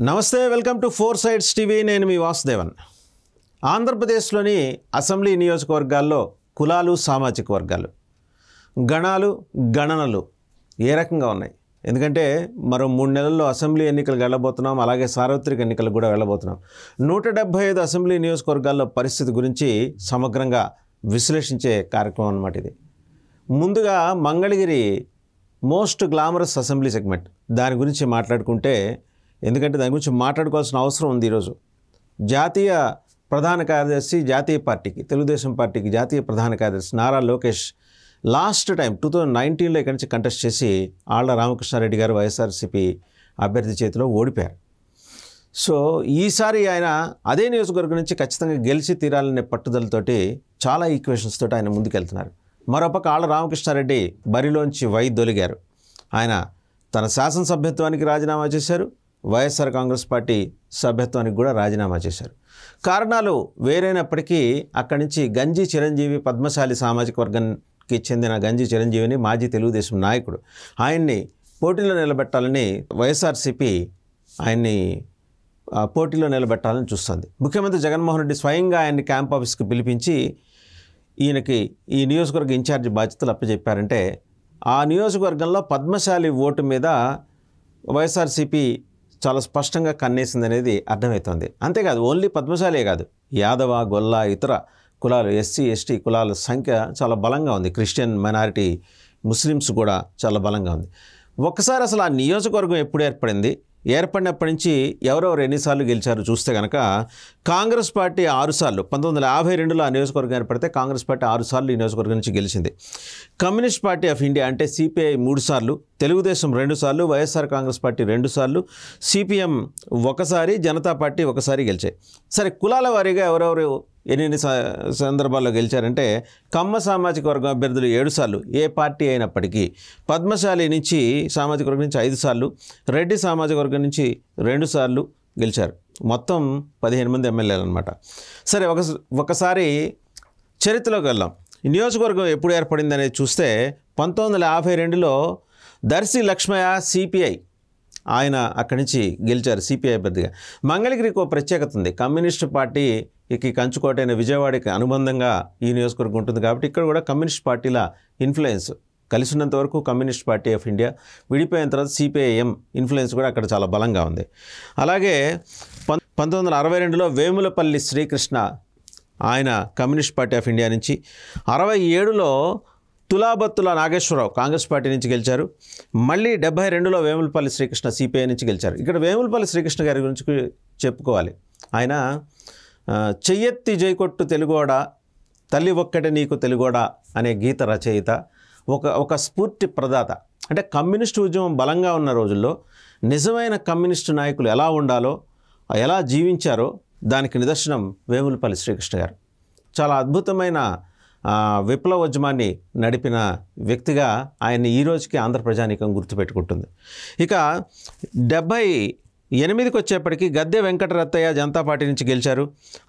నమస్తే, welcome to four sides TV. నేను మీ వాసుదేవన్. ఆంధ్రప్రదేశ్లోని అసెంబ్లీ నియోజకవర్గాల్లో కులాలు, సామాజిక వర్గాలు, గణాలు, గణనలు ఏ రకంగా ఉన్నాయి? ఎందుకంటే మరో 3 నెలల్లో అసెంబ్లీ ఎన్నికలు వెళ్ళబోతున్నాం, అలాగే సార్వత్రిక ఎన్నికలు కూడా వెళ్ళబోతున్నాం. 175 అసెంబ్లీ నియోజకవర్గాల్లో పరిస్థితి గురించి సమగ్రంగా విశ్లేషించే కార్యక్రమం అన్నమాట ఇది. ముందుగా Mangalagiri most glamorous assembly segment, దాని గురించి మాట్లాడుకుంటే, ఎందుకంటే దాని గురించి మాట్లాడుకోవాల్సిన అవసరం ఉంది. ఈరోజు జాతీయ ప్రధాన కార్యదర్శి, జాతీయ పార్టీకి, తెలుగుదేశం పార్టీకి జాతీయ ప్రధాన కార్యదర్శి నారా లోకేష్ లాస్ట్ టైం 2019లో ఇక్కడి నుంచి కంటెస్ట్ చేసి ఆళ్ల రామకృష్ణారెడ్డి గారు వైఎస్ఆర్సీపీ అభ్యర్థి చేతిలో ఓడిపోయారు. సో ఈసారి ఆయన అదే నియోజకవర్గం నుంచి ఖచ్చితంగా గెలిచి తీరాలనే పట్టుదలతోటి చాలా ఈక్వేషన్స్ తోటి ఆయన ముందుకెళ్తున్నారు. మరోపక్క ఆళ్ల రామకృష్ణారెడ్డి బరిలోంచి వైదొలిగారు. ఆయన తన శాసనసభ్యత్వానికి రాజీనామా చేశారు, వైఎస్ఆర్ కాంగ్రెస్ పార్టీ సభ్యత్వానికి కూడా రాజీనామా చేశారు. కారణాలు వేరైనప్పటికీ అక్కడి నుంచి గంజి చిరంజీవి, పద్మశాలి సామాజిక వర్గానికి చెందిన గంజి చిరంజీవిని, మాజీ తెలుగుదేశం నాయకుడు, ఆయన్ని పోటీలో నిలబెట్టాలని వైఎస్ఆర్సీపీ ఆయన్ని పోటీలో నిలబెట్టాలని చూస్తుంది. ముఖ్యమంత్రి జగన్మోహన్ రెడ్డి స్వయంగా ఆయన్ని క్యాంప్ ఆఫీస్కి పిలిపించి ఈయనకి ఈ నియోజకవర్గ ఇన్ఛార్జి బాధ్యతలు అప్పచెప్పారంటే, ఆ నియోజకవర్గంలో పద్మశాలి ఓటు మీద వైఎస్ఆర్సీపీ చాలా స్పష్టంగా కన్నేసిందనేది అర్థమవుతుంది. అంతేకాదు, ఓన్లీ పద్మశాలే కాదు, యాదవ, గొల్ల, ఇతర కులాలు, ఎస్సీ, ఎస్టీ కులాల సంఖ్య చాలా బలంగా ఉంది. క్రిస్టియన్ మైనారిటీ, ముస్లిమ్స్ కూడా చాలా బలంగా ఉంది. ఒక్కసారి అసలు ఆ నియోజకవర్గం ఎప్పుడు ఏర్పడింది, ఏర్పడినప్పటి నుంచి ఎవరెవరు ఎన్నిసార్లు గెలిచారు చూస్తే కనుక, కాంగ్రెస్ పార్టీ 6 సార్లు, 1952లో ఆ నియోజకవర్గం ఏర్పడితే కాంగ్రెస్ పార్టీ 6 సార్లు ఈ నియోజకవర్గం నుంచి గెలిచింది. కమ్యూనిస్ట్ పార్టీ ఆఫ్ ఇండియా అంటే సిపిఐ 3 సార్లు, తెలుగుదేశం 2 సార్లు, వైఎస్ఆర్ కాంగ్రెస్ పార్టీ 2 సార్లు, సిపిఎం 1 సారి, జనతా పార్టీ 1 సారి గెలిచాయి. సరే, కులాల వారీగా ఎవరెవరు ఎన్ని సందర్భాల్లో గెలిచారంటే, కమ్మ సామాజిక వర్గం అభ్యర్థులు 7 సార్లు, ఏ పార్టీ అయినప్పటికీ. పద్మశాలి నుంచి సామాజిక వర్గం నుంచి 5 సార్లు, రెడ్డి సామాజిక వర్గం నుంచి 2 సార్లు గెలిచారు. మొత్తం 15 మంది ఎమ్మెల్యేలు అనమాట. సరే, ఒకసారి చరిత్రలోకి వెళ్దాం. ఈ నియోజకవర్గం ఎప్పుడు ఏర్పడింది అనేది చూస్తే, 1952లో దర్శి లక్ష్మయ్య సిపిఐ, ఆయన అక్కడి నుంచి గెలిచారు సిపిఐ అభ్యర్థిగా. మంగళగిరికి ఒక ప్రత్యేకత ఉంది. కమ్యూనిస్టు పార్టీకి కంచుకోట అయిన విజయవాడకి అనుబంధంగా ఈ నియోజకవర్గం ఉంటుంది కాబట్టి ఇక్కడ కూడా కమ్యూనిస్ట్ పార్టీల ఇన్ఫ్లుయెన్స్ కలిసి ఉన్నంత వరకు కమ్యూనిస్ట్ పార్టీ ఆఫ్ ఇండియా, విడిపోయిన తర్వాత సిపిఐఎం ఇన్ఫ్లుయెన్స్ కూడా అక్కడ చాలా బలంగా ఉంది. అలాగే 1962లో వేములపల్లి శ్రీకృష్ణ, ఆయన కమ్యూనిస్ట్ పార్టీ ఆఫ్ ఇండియా నుంచి. 67లో తులాబత్తుల నాగేశ్వరరావు కాంగ్రెస్ పార్టీ నుంచి గెలిచారు. మళ్ళీ 72లో వేములపల్లి శ్రీకృష్ణ సిపిఐ నుంచి గెలిచారు. ఇక్కడ వేములపల్లి శ్రీకృష్ణ గారి గురించి చెప్పుకోవాలి. ఆయన చెయ్యెత్తి జైకొట్టు తెలుగోడ, తల్లి ఒక్కటే నీకు తెలుగోడ అనే గీత రచయిత, ఒక స్ఫూర్తి ప్రదాత. అంటే కమ్యూనిస్టు ఉద్యమం బలంగా ఉన్న రోజుల్లో నిజమైన కమ్యూనిస్టు నాయకులు ఎలా ఉండాలో, ఎలా జీవించారో దానికి నిదర్శనం వేములపల్లి శ్రీకృష్ణ గారు. చాలా అద్భుతమైన విప్లవోద్యమాన్ని నడిపిన వ్యక్తిగా ఆయన్ని ఈ రోజుకి ఆంధ్ర ప్రజానీకం గుర్తుపెట్టుకుంటుంది. ఇక 78కి వచ్చేప్పటికీ గద్దె వెంకటరత్తయ్య జనతా పార్టీ నుంచి గెలిచారు.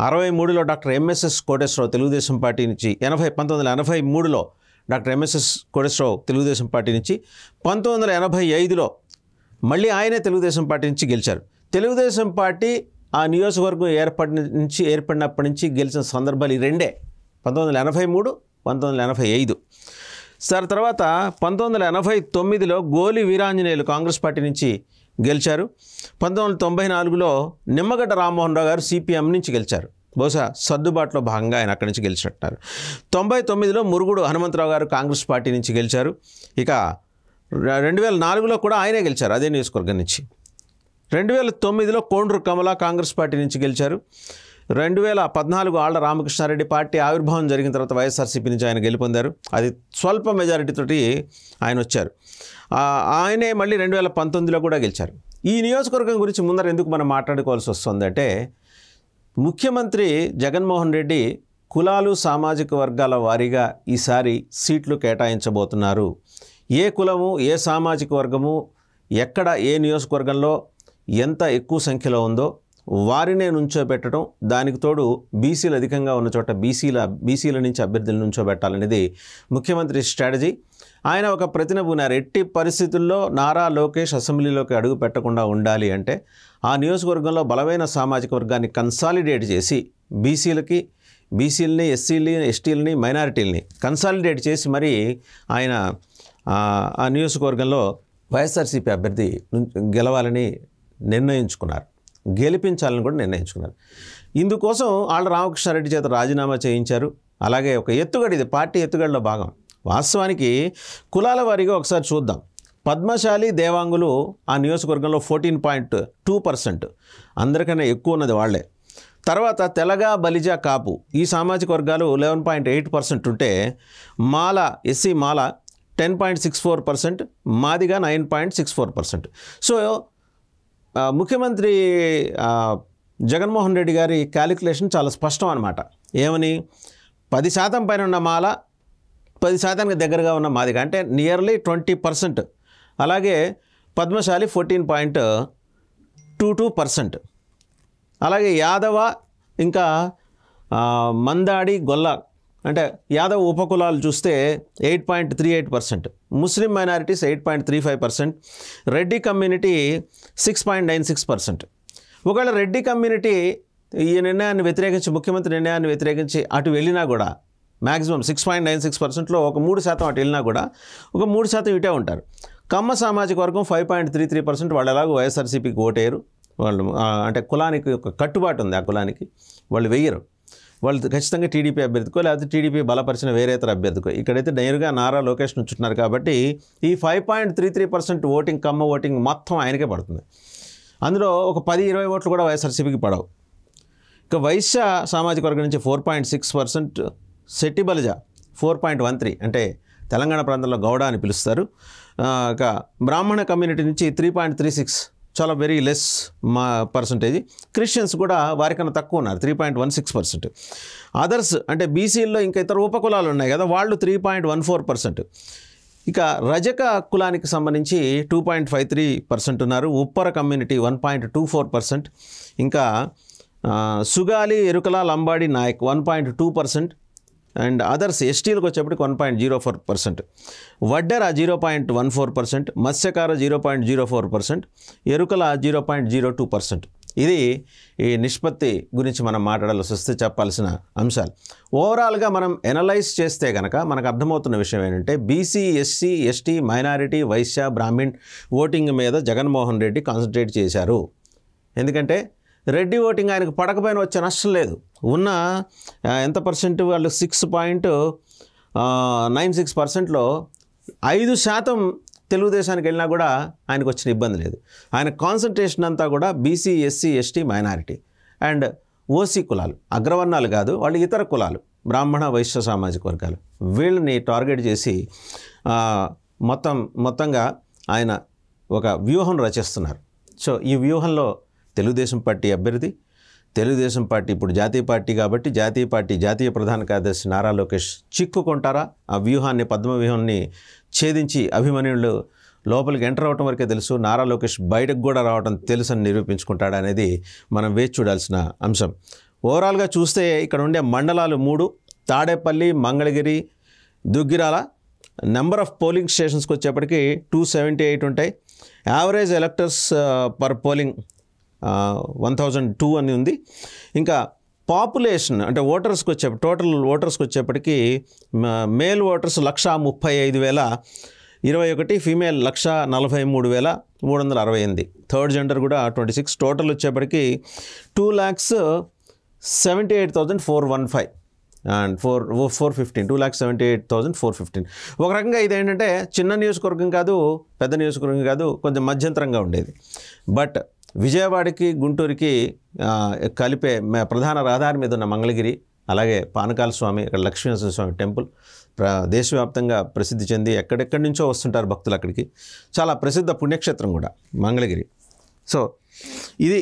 63లో doctor MSS Koteswararao Telugu Desam party నుంచి, 1983లో doctor MSS Koteswararao Telugu Desam party నుంచి, 1985లో మళ్ళీ ఆయనే తెలుగుదేశం పార్టీ నుంచి గెలిచారు. తెలుగుదేశం పార్టీ ఆ నియోజకవర్గం ఏర్పడినప్పటి నుంచి గెలిచిన సందర్భాలు ఈ రెండే, 1983, 1985. సరే, తర్వాత 1989లో గోలి వీరాంజనేయులు కాంగ్రెస్ పార్టీ నుంచి గెలిచారు. 1994లో నిమ్మగడ్డ రామ్మోహన్ రావు గారు సిపిఎం నుంచి గెలిచారు. బహుశా సర్దుబాటులో భాగంగా ఆయన అక్కడి నుంచి గెలిచినట్టున్నారు. 99లో మురుగుడు హనుమంతరావు గారు కాంగ్రెస్ పార్టీ నుంచి గెలిచారు. ఇక 2004లో కూడా ఆయనే గెలిచారు అదే నియోజకవర్గం నుంచి. 2009లో కోండ్రు కమల కాంగ్రెస్ పార్టీ నుంచి గెలిచారు. 2014 ఆళ్ల రామకృష్ణారెడ్డి పార్టీ ఆవిర్భావం జరిగిన తర్వాత వైఎస్ఆర్సీపీ నుంచి ఆయన గెలుపొందారు. అది స్వల్ప మెజారిటీతోటి ఆయన వచ్చారు. ఆయనే మళ్ళీ 2019లో కూడా గెలిచారు. ఈ నియోజకవర్గం గురించి ముందర ఎందుకు మనం మాట్లాడుకోవాల్సి వస్తుందంటే, ముఖ్యమంత్రి జగన్మోహన్ రెడ్డి కులాలు, సామాజిక వర్గాల వారీగా ఈసారి సీట్లు కేటాయించబోతున్నారు. ఏ కులము, ఏ సామాజిక వర్గము, ఎక్కడ ఏ నియోజకవర్గంలో ఎంత ఎక్కువ సంఖ్యలో ఉందో వారినే నుంచోబెట్టడం, దానికి తోడు బీసీలు అధికంగా ఉన్న చోట బీసీల నుంచి అభ్యర్థులు నుంచోబెట్టాలనేది ముఖ్యమంత్రి స్ట్రాటజీ. ఆయన ఒక ప్రతినబూనారు. ఎట్టి పరిస్థితుల్లో నారా లోకేష్ అసెంబ్లీలోకి అడుగు పెట్టకుండా ఉండాలి అంటే ఆ నియోజకవర్గంలో బలమైన సామాజిక వర్గాన్ని కన్సాలిడేట్ చేసి బీసీలని, ఎస్సీలని, ఎస్టీలని, మైనారిటీలని కన్సాలిడేట్ చేసి మరి ఆయన ఆ నియోజకవర్గంలో వైఎస్ఆర్సీపీ అభ్యర్థి గెలవాలని నిర్ణయించుకున్నారు, గెలిపించాలని కూడా నిర్ణయించుకున్నారు. ఇందుకోసం ఆళ్ళ రామకృష్ణారెడ్డి చేత రాజీనామా చేయించారు. అలాగే ఒక ఎత్తుగడ, ఇది పార్టీ ఎత్తుగడలో భాగం. వాస్తవానికి కులాల వారీగా ఒకసారి చూద్దాం. పద్మశాలి, దేవాంగులు ఆ నియోజకవర్గంలో 14.2%, అందరికన్నా ఎక్కువ ఉన్నది వాళ్ళే. తర్వాత తెలగ, బలిజ, కాపు ఈ సామాజిక వర్గాలు 11.8% ఉంటే మాల, ఎస్సీ మాల 10.64%, మాదిగా 9.64%. సో ముఖ్యమంత్రి జగన్మోహన్ రెడ్డి గారి క్యాలిక్యులేషన్ చాలా స్పష్టం అన్నమాట. ఏమని, 10% పైన ఉన్న మాల, 10%కి దగ్గరగా ఉన్న మాదిగా, అంటే నియర్లీ 20%. అలాగే పద్మశాలి 14.22%. అలాగే యాదవ, ఇంకా మందాడి, గొల్ల అంటే యాదవ ఉపకులాలు చూస్తే 8.38%, ముస్లిం మైనారిటీస్ 8.35%, రెడ్డి కమ్యూనిటీ 6.96%. ఒకవేళ రెడ్డి కమ్యూనిటీ ఈ నిర్ణయాన్ని వ్యతిరేకించి, ముఖ్యమంత్రి నిర్ణయాన్ని వ్యతిరేకించి అటు వెళ్ళినా కూడా మ్యాక్సిమం 6.96%లో ఒక 3% అటు వెళ్ళినా కూడా ఒక 3% ఇటే ఉంటారు. కమ్మ సామాజిక వర్గం 5.33%, వాళ్ళు ఎలాగో వైఎస్ఆర్సీపీకి ఓటేయరు. వాళ్ళు అంటే కులానికి ఒక కట్టుబాటు ఉంది, ఆ కులానికి వాళ్ళు వెయ్యరు. వాళ్ళు ఖచ్చితంగా టీడీపీ అభ్యర్థికో లేకపోతే టీడీపీ బలపరిచిన వేరే ఇతర అభ్యర్థికో. ఇక్కడైతే నేరుగా నారా లోకేష్ నుంచుంటున్నారు కాబట్టి ఈ 5.33% ఓటింగ్, కమ్మ ఓటింగ్ మొత్తం ఆయనకే పడుతుంది. అందులో ఒక 10-20 ఓట్లు కూడా వైఎస్ఆర్సీపీకి పడవు. ఇక వైశ్య సామాజిక వర్గం నుంచి 4.6%, శెట్టి బలిజ 4.13, అంటే తెలంగాణ ప్రాంతంలో గౌడ అని పిలుస్తారు. ఇక బ్రాహ్మణ కమ్యూనిటీ నుంచి 3.36, చాలా వెరీ లెస్ పర్సంటేజ్. క్రిస్టియన్స్ కూడా వారికన్నా తక్కువ ఉన్నారు, 3.16%. అదర్స్ అంటే బీసీల్లో ఇంకా ఇతర ఉపకులాలు ఉన్నాయి కదా, వాళ్ళు 3.14%. ఇక రజక కులానికి సంబంధించి 2.53% ఉన్నారు. ఉప్పర కమ్యూనిటీ 1.24%. ఇంకా సుగాలి, ఎరుకల, లంబాడి, నాయక్ 1.2%. అండ్ అదర్స్ ఎస్టీలకు వచ్చేప్పటికి 1.04%, వడ్డెర 0.14%, మత్స్యకార 0.04%, ఎరుకల 0.02%. ఇది ఈ నిష్పత్తి గురించి మనం మాట్లాడాల్సి వస్తే చెప్పాల్సిన అంశాలు. ఓవరాల్గా మనం ఎనలైజ్ చేస్తే కనుక మనకు అర్థమవుతున్న విషయం ఏంటంటే BC, SC, ST, minority, Vaishya, Brahmin voting మీద జగన్మోహన్ రెడ్డి కాన్సన్ట్రేట్ చేశారు. ఎందుకంటే రెడ్డి ఓటింగ్ ఆయనకు పడకపోయినా వచ్చే నష్టం లేదు. ఉన్న ఎంత పర్సెంట్ వాళ్ళు 6.96%లో 5% తెలుగుదేశానికి వెళ్ళినా కూడా ఆయనకు వచ్చిన ఇబ్బంది లేదు. ఆయన కాన్సన్ట్రేషన్ అంతా కూడా BC, SC, ST, minority and OC కులాలు, అగ్రవర్ణాలు కాదు, వాళ్ళు ఇతర కులాలు, బ్రాహ్మణ, వైశ్య సామాజిక వర్గాలు, వీళ్ళని టార్గెట్ చేసి మొత్తంగా ఆయన ఒక వ్యూహం రచిస్తున్నారు. సో ఈ వ్యూహంలో తెలుగుదేశం పార్టీ అభ్యర్థి, తెలుగుదేశం పార్టీ ఇప్పుడు జాతీయ పార్టీ కాబట్టి జాతీయ ప్రధాన కార్యదర్శి నారా లోకేష్ చిక్కుకుంటారా? ఆ వ్యూహాన్ని, పద్మ వ్యూహాన్ని ఛేదించి అభిమన్యులు లోపలికి ఎంటర్ అవ్వటం వరకే తెలుసు, నారా లోకేష్ బయటకు కూడా రావడం తెలుసు అని నిరూపించుకుంటాడా అనేది మనం వేచి చూడాల్సిన అంశం. ఓవరాల్గా చూస్తే ఇక్కడ ఉండే మండలాలు 3: Tadepalli, Mangalagiri, Duggirala. Number of polling స్టేషన్స్కి వచ్చేప్పటికి 278 ఉంటాయి. యావరేజ్ ఎలక్టర్స్ పర్ పోలింగ్ 1002 అని ఉంది. ఇంకా పాపులేషన్ అంటే ఓటర్స్కి టోటల్ ఓటర్స్కి వచ్చేప్పటికి male voters 135,021, female 143,368, third gender కూడా 26. టోటల్ వచ్చేప్పటికి 2,78,415 అండ్ 415, 2,78,415. ఒక రకంగా ఇదేంటంటే చిన్న నియోజకవర్గం కాదు, పెద్ద నియోజకవర్గం కాదు, కొంచెం మధ్యంతరంగా ఉండేది. బట్ విజయవాడకి, గుంటూరుకి కలిపే ప్రధాన రహదారి మీద ఉన్న మంగళగిరి, అలాగే పానకాల స్వామి, ఇక్కడ లక్ష్మీనరసింహ స్వామి టెంపుల్ దేశవ్యాప్తంగా ప్రసిద్ధి చెంది ఎక్కడెక్కడి నుంచో వస్తుంటారు భక్తులు అక్కడికి. చాలా ప్రసిద్ధ పుణ్యక్షేత్రం కూడా మంగళగిరి. సో ఇది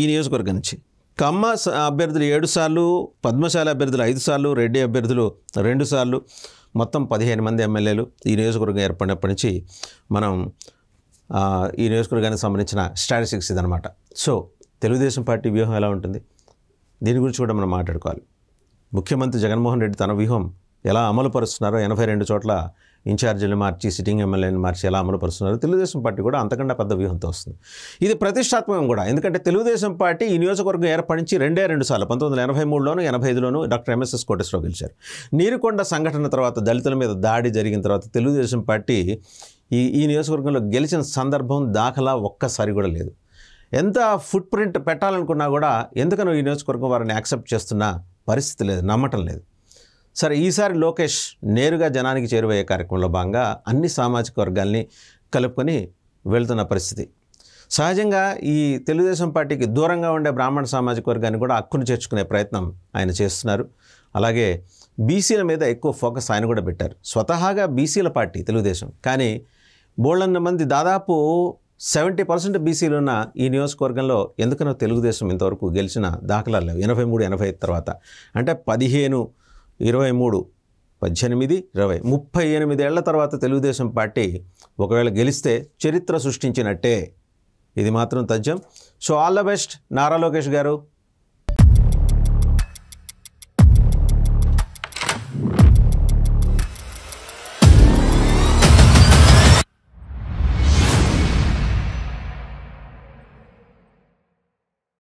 ఈ నియోజకవర్గం నుంచి. కమ్మ అభ్యర్థులు 7 సార్లు, పద్మశాలి అభ్యర్థులు 5 సార్లు, రెడ్డి అభ్యర్థులు 2 సార్లు, మొత్తం 15 మంది ఎమ్మెల్యేలు ఈ నియోజకవర్గం ఏర్పడినప్పటి నుంచి మనం ఈ నియోజకవర్గానికి సంబంధించిన స్టాటిస్టిక్స్ ఇదనమాట. సో తెలుగుదేశం పార్టీ వ్యూహం ఎలా ఉంటుంది, దీని గురించి కూడా మనం మాట్లాడుకోవాలి. ముఖ్యమంత్రి జగన్మోహన్ రెడ్డి తన వ్యూహం ఎలా అమలు పరుస్తున్నారో 82 చోట్ల ఇన్ఛార్జీలు మార్చి సిట్టింగ్ ఎమ్మెల్యేని మార్చి ఎలా అమలు పరుస్తున్నారో తెలుగుదేశం పార్టీ కూడా అంతకన్నా పెద్ద వ్యూహంతో వస్తుంది. ఇది ప్రతిష్టాత్మకం కూడా. ఎందుకంటే తెలుగుదేశం పార్టీ ఈ నియోజకవర్గం ఏర్పడించి 2 సార్లు 1983లోను 85లోను డాక్టర్ ఎంఎస్ఎస్ కోటేశ్వరరావు గెలిచారు. నీరుకొండ సంఘటన తర్వాత దళితుల మీద దాడి జరిగిన తర్వాత తెలుగుదేశం పార్టీ ఈ నియోజకవర్గంలో గెలిచిన సందర్భం దాఖలా ఒక్కసారి కూడా లేదు. ఎంత ఫుట్ ప్రింట్ పెట్టాలనుకున్నా కూడా ఎందుకనో ఈ నియోజకవర్గం వారిని యాక్సెప్ట్ చేస్తున్న పరిస్థితి లేదు, నమ్మటం లేదు. సరే, ఈసారి లోకేష్ నేరుగా జనానికి చేరువయ్యే కార్యక్రమంలో భాగంగా అన్ని సామాజిక వర్గాల్ని కలుపుకొని వెళ్తున్న పరిస్థితి. సహజంగా ఈ తెలుగుదేశం పార్టీకి దూరంగా ఉండే బ్రాహ్మణ సామాజిక వర్గాన్ని కూడా హక్కును చేర్చుకునే ప్రయత్నం ఆయన చేస్తున్నారు. అలాగే బీసీల మీద ఎక్కువ ఫోకస్ ఆయన కూడా పెట్టారు. స్వతహాగా బీసీల పార్టీ తెలుగుదేశం, కానీ బోళ్ళన్న మంది దాదాపు 70% బీసీలు ఉన్న ఈ నియోజకవర్గంలో ఎందుకనో తెలుగుదేశం ఇంతవరకు గెలిచిన దాఖలాలు లేవు. 83, 85 తర్వాత అంటే 15, 23, 18, 20, 38 ఏళ్ల తర్వాత తెలుగుదేశం పార్టీ ఒకవేళ గెలిస్తే చరిత్ర సృష్టించినట్టే. ఇది మాత్రం తథ్యం. So all the best Nara Lokesh గారు.